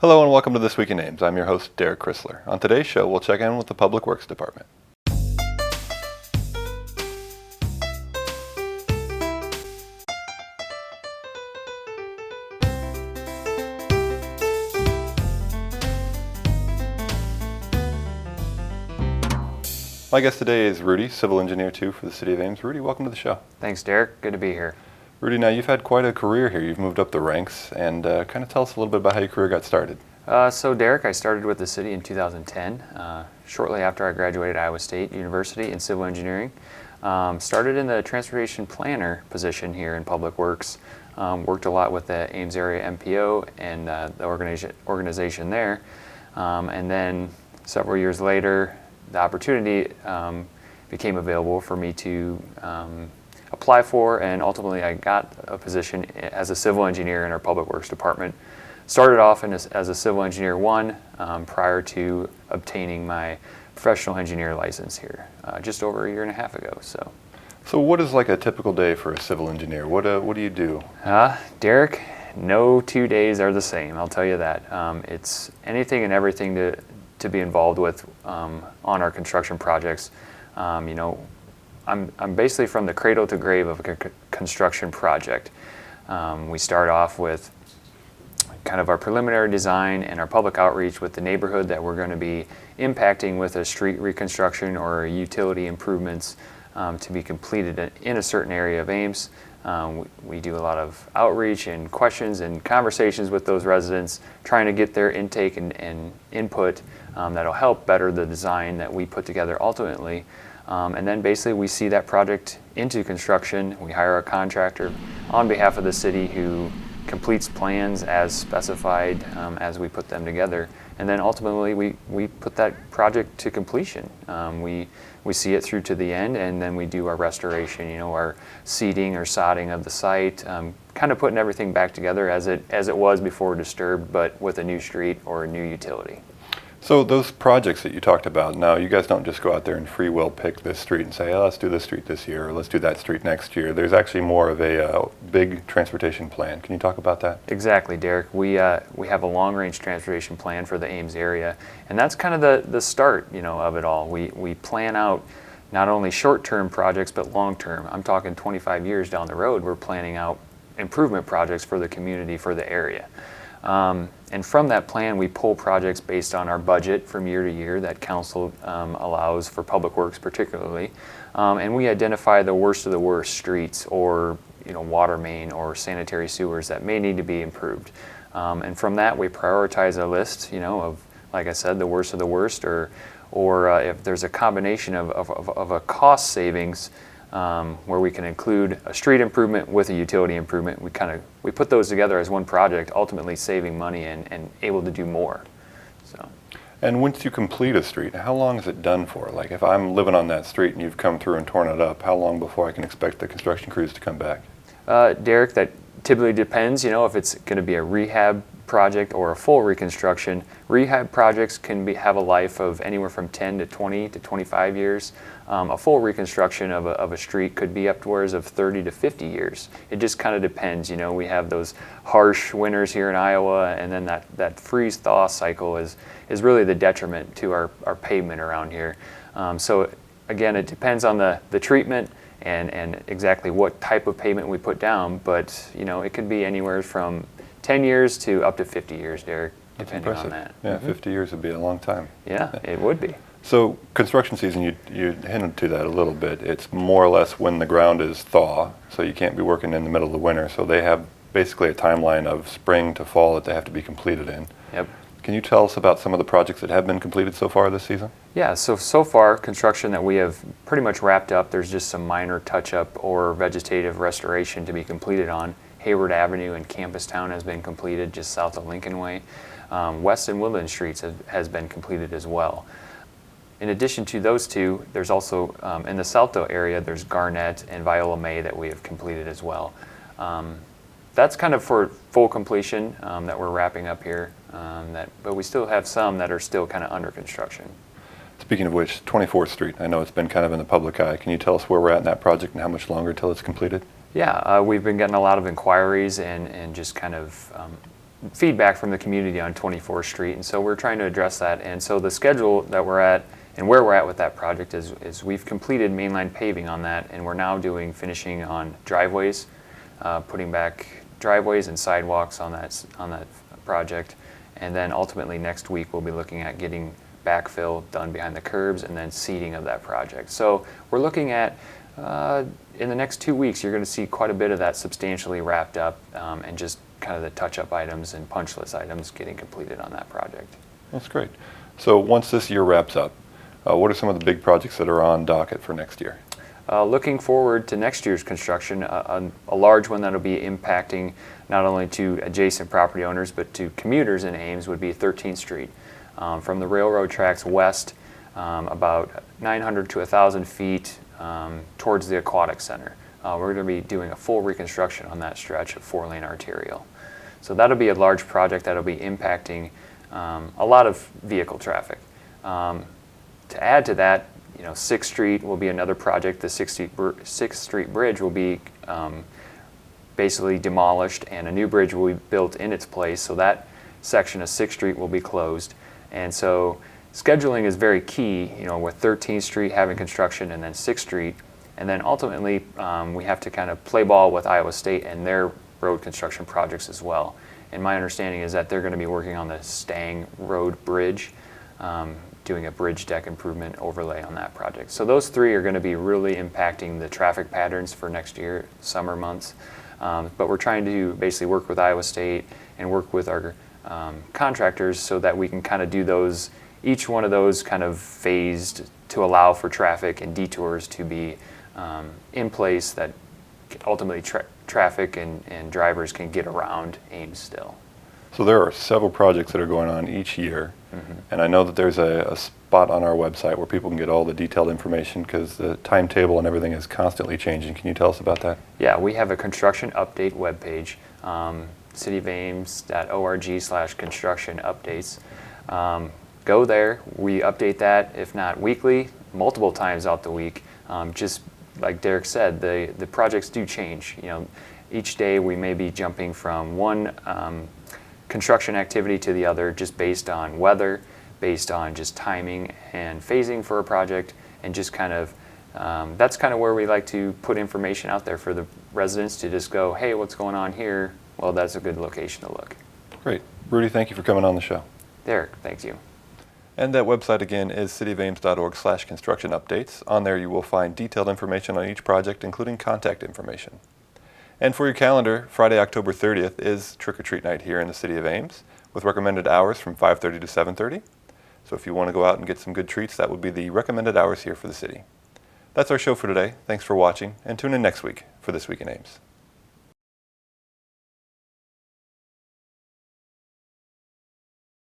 Hello and welcome to This Week in Ames. I'm your host, Derek Chrysler. On today's show, we'll check in with the Public Works Department. My guest today is Rudy, Civil Engineer 2 for the City of Ames. Rudy, welcome to the show. Thanks, Derek. Good to be here. Rudy, now you've had quite a career here. You've moved up the ranks, and kind of tell us a little bit about how your career got started. So Derek, I started with the city in 2010, shortly after I graduated Iowa State University in civil engineering. Started in the transportation planner position here in Public Works. Worked a lot with the Ames area MPO and the organization there. And then several years later, the opportunity became available for me to apply for, and ultimately I got a position as a civil engineer in our Public Works Department. Started off as a Civil Engineer 1 prior to obtaining my professional engineer license here just over a year and a half ago. So what is like a typical day for a civil engineer? What do you do? Derek, no 2 days are the same, I'll tell you that. It's anything and everything to be involved with on our construction projects. I'm basically from the cradle to grave of a construction project. We start off with kind of our preliminary design and our public outreach with the neighborhood that we're going to be impacting with a street reconstruction or utility improvements to be completed in a certain area of Ames. We do a lot of outreach and questions and conversations with those residents, trying to get their intake and input that'll help better the design that we put together ultimately. And then basically we see that project into construction. We hire a contractor on behalf of the city who completes plans as specified as we put them together. And then ultimately we put that project to completion. We see it through to the end, and then we do our restoration, our seeding or sodding of the site, kind of putting everything back together as it was before disturbed, but with a new street or a new utility. So those projects that you talked about, now you guys don't just go out there and free will pick this street and say, oh, let's do this street this year, or let's do that street next year. There's actually more of a big transportation plan. Can you talk about that? Exactly, Derek. We have a long-range transportation plan for the Ames area, and that's kind of the start, of it all. We plan out not only short-term projects, but long-term. I'm talking 25 years down the road, we're planning out improvement projects for the community, for the area. And from that plan, we pull projects based on our budget from year to year that council allows for public works particularly. And we identify the worst of the worst streets or water main or sanitary sewers that may need to be improved. And from that, we prioritize a list of, like I said, the worst of the worst, or if there's a combination of a cost savings where we can include a street improvement with a utility improvement. We put those together as one project, ultimately saving money and able to do more. And once you complete a street, how long is it done for? Like if I'm living on that street and you've come through and torn it up, how long before I can expect the construction crews to come back? Derek, that typically depends, if it's going to be a rehab project or a full reconstruction. Rehab projects can have a life of anywhere from 10 to 20 to 25 years. A full reconstruction of a street could be upwards of 30 to 50 years. It just kind of depends. We have those harsh winters here in Iowa, and then that freeze-thaw cycle is really the detriment to our pavement around here. So again, it depends on the treatment and exactly what type of pavement we put down, but it could be anywhere from 10 years to up to 50 years, Derek, depending on that. Yeah, 50 years would be a long time. Yeah, it would be. So construction season, you hinted to that a little bit. It's more or less when the ground is thaw, so you can't be working in the middle of the winter. So they have basically a timeline of spring to fall that they have to be completed in. Yep. Can you tell us about some of the projects that have been completed so far this season? Yeah, so far, construction that we have pretty much wrapped up. There's just some minor touch-up or vegetative restoration to be completed on. Hayward Avenue in Campus Town has been completed just south of Lincoln Way. West and Woodland Streets has been completed as well. In addition to those two, there's also in the Salto area, there's Garnett and Viola May that we have completed as well. That's kind of for full completion that we're wrapping up here, but we still have some that are still kind of under construction. Speaking of which, 24th Street, I know it's been kind of in the public eye. Can you tell us where we're at in that project and how much longer till it's completed? Yeah, we've been getting a lot of inquiries and just kind of feedback from the community on 24th Street, and so we're trying to address that. And so the schedule that we're at and where we're at with that project is we've completed mainline paving on that, and we're now doing finishing on driveways, putting back driveways and sidewalks on that project. And then ultimately next week we'll be looking at getting backfill done behind the curbs and then seeding of that project. So we're looking at, in the next 2 weeks, you're going to see quite a bit of that substantially wrapped up, and just kind of the touch-up items and punch list items getting completed on that project. That's great. So once this year wraps up, what are some of the big projects that are on docket for next year? Looking forward to next year's construction, a large one that'll be impacting not only to adjacent property owners but to commuters in Ames would be 13th Street. From the railroad tracks west, about 900 to 1,000 feet towards the Aquatic Center. We're going to be doing a full reconstruction on that stretch of 4-lane arterial. So that'll be a large project that'll be impacting a lot of vehicle traffic. To add to that, 6th Street will be another project. The 6th Street Bridge will be basically demolished and a new bridge will be built in its place, so that section of 6th Street will be closed. And so scheduling is very key, with 13th Street having construction and then 6th Street. And then ultimately, we have to kind of play ball with Iowa State and their road construction projects as well. And my understanding is that they're going to be working on the Stang Road Bridge, doing a bridge deck improvement overlay on that project. So those three are going to be really impacting the traffic patterns for next year, summer months. But we're trying to basically work with Iowa State and work with our contractors so that we can kind of do those, each one of those kind of phased to allow for traffic and detours to be in place that ultimately traffic and drivers can get around Ames still. So there are several projects that are going on each year, and I know that there's a spot on our website where people can get all the detailed information because the timetable and everything is constantly changing. Can you tell us about that? Yeah, we have a construction update webpage, cityofames.org/construction updates. Go there. We update that, if not weekly, multiple times out the week. Just like Derek said, the projects do change. Each day we may be jumping from one construction activity to the other just based on weather, based on just timing and phasing for a project, and just kind of that's kind of where we like to put information out there for the residents to just go, hey, what's going on here? Well, that's a good location to look. Great. Rudy, thank you for coming on the show. Derek, thank you. And that website again is cityofames.org/construction updates. On there you will find detailed information on each project, including contact information. And for your calendar, Friday, October 30th is trick-or-treat night here in the city of Ames, with recommended hours from 5:30 to 7:30. So if you want to go out and get some good treats, that would be the recommended hours here for the city. That's our show for today. Thanks for watching, and tune in next week for This Week in Ames.